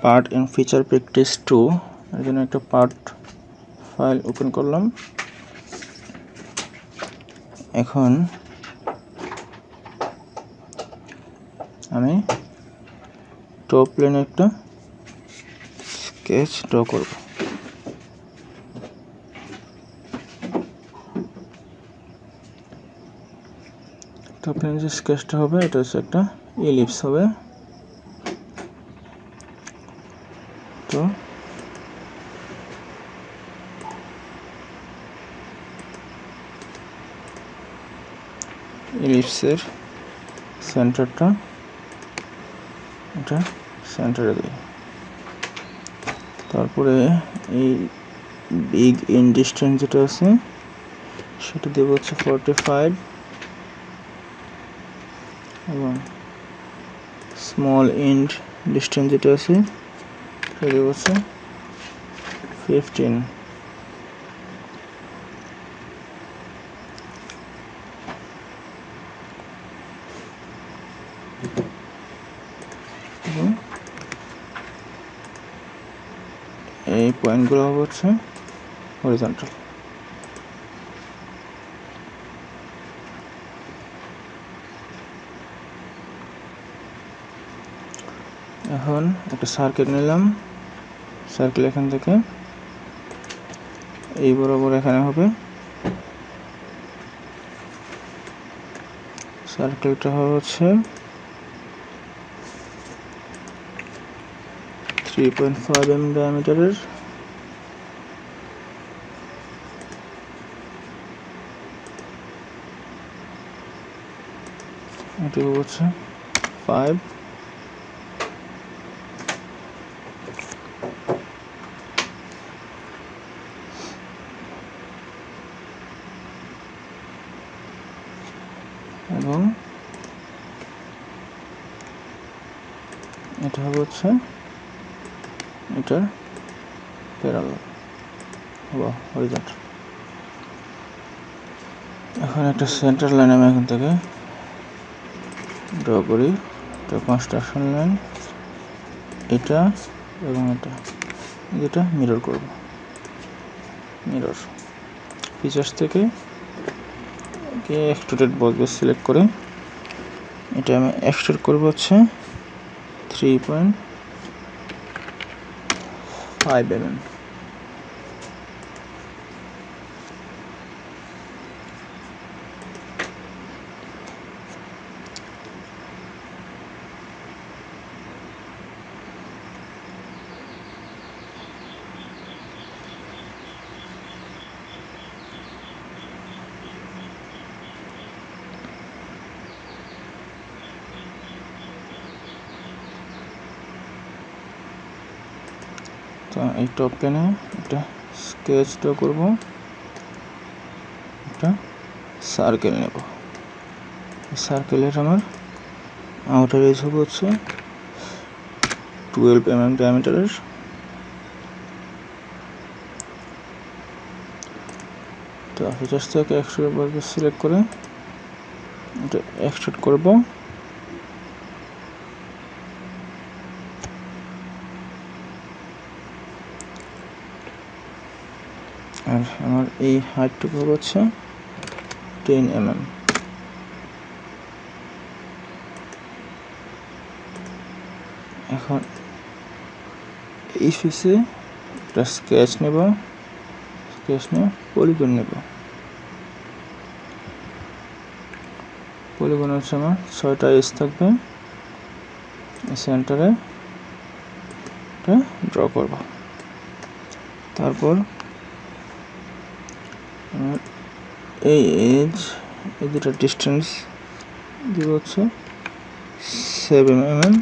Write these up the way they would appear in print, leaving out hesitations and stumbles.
Part in feature practice 2 এর জন্য একটা পার্ট ফাইল ওপেন করলাম। এখন আমি টপ প্লেনে একটা স্কেচ ড্র করব। টপ প্লেনে যে স্কেচটা হবে এটা হচ্ছে একটা ইলিপস হবে। তো ইলিপসের সেন্টারটা এটা সেন্টারে দিই। তারপরে এই বিগ ইন ডিস্টেন্স যেটা আছে সেটা দেব হচ্ছে 45 এবং স্মল ইন্ড ডিস্টেন্স যেটা আছে সেটা দেব হচ্ছে 15। এবং এই পয়েন্টগুলো হবে হচ্ছে হরিজন্টাল। এখন একটা সার্কেল নিলাম। সার্কেল এখান থেকে এই বরাবর এখানে হবে। সার্কেলটা হবে হচ্ছে 3.5 mm ডায়ামিটারের। এটি হচ্ছে 5 এবং এটা হবে হচ্ছে এটার প্যারালাল বা হরিজন্টাল। এখন একটা সেন্টার লাইন আমি এখান থেকে ড্র করি। এটা কনস্ট্রাকশন লাইন, এটা এবং এটা মিরর করব। মিরর ফিচার্স থেকে এক্সট্রুডেড বস বেস সিলেক্ট করে এটা আমি এক্সট্রুড করব হচ্ছে 3.5 mm। তো এই টপ প্লেনে একটা স্কেচ ড্র করব, একটা সার্কেল নেব। সার্কেলের আমার আউটার এজ হবে হচ্ছে 12 mm ডায়ামিটারের। তো ফিচার্স থেকে এক্সট্রুড বস বেস সিলেক্ট করে এটা এক্সট্রুড করব। আর আমার এই হাইটটুকু হচ্ছে 10 mm। এখন এই ফেসে একটা স্কেচ নেব, স্কেচ নিয়ে পলিগন নেব। পলিগন হচ্ছে আমার 6টা এজ থাকবে। সেন্টারে এটা ড্র করব। তারপর এই এজ এই দুটো ডিস্টেন্স দিব হচ্ছে 7 mm।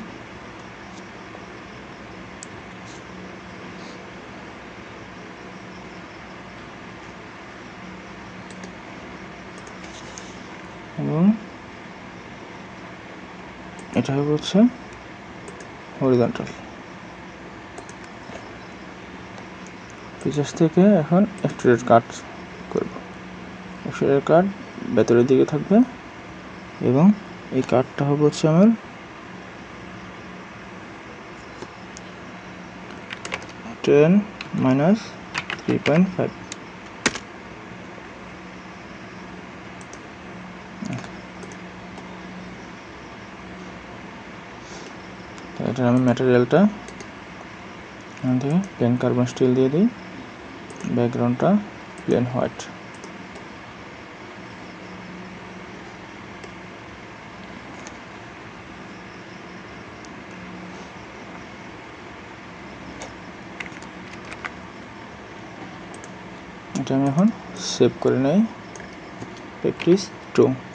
এবং এটা হবে হচ্ছে হরিজন্টাল। ফিচার্স থেকে এখন এক্সট্রুডেড কাট করব। এক্সট্রুডেড কাট ভেতরের দিকে থাকবে এবং এই কাটটা হবে হচ্ছে আমার 10 minus 3.5. এটা আমি ম্যাটেরিয়ালটা এখান থেকে প্লেন কার্বন স্টিল দিয়ে দিই, ব্যাকগ্রাউন্ডটা প্লেন হোয়াইট। এটা আমি এখন সেভ করে নেই, প্র্যাকটিস 2।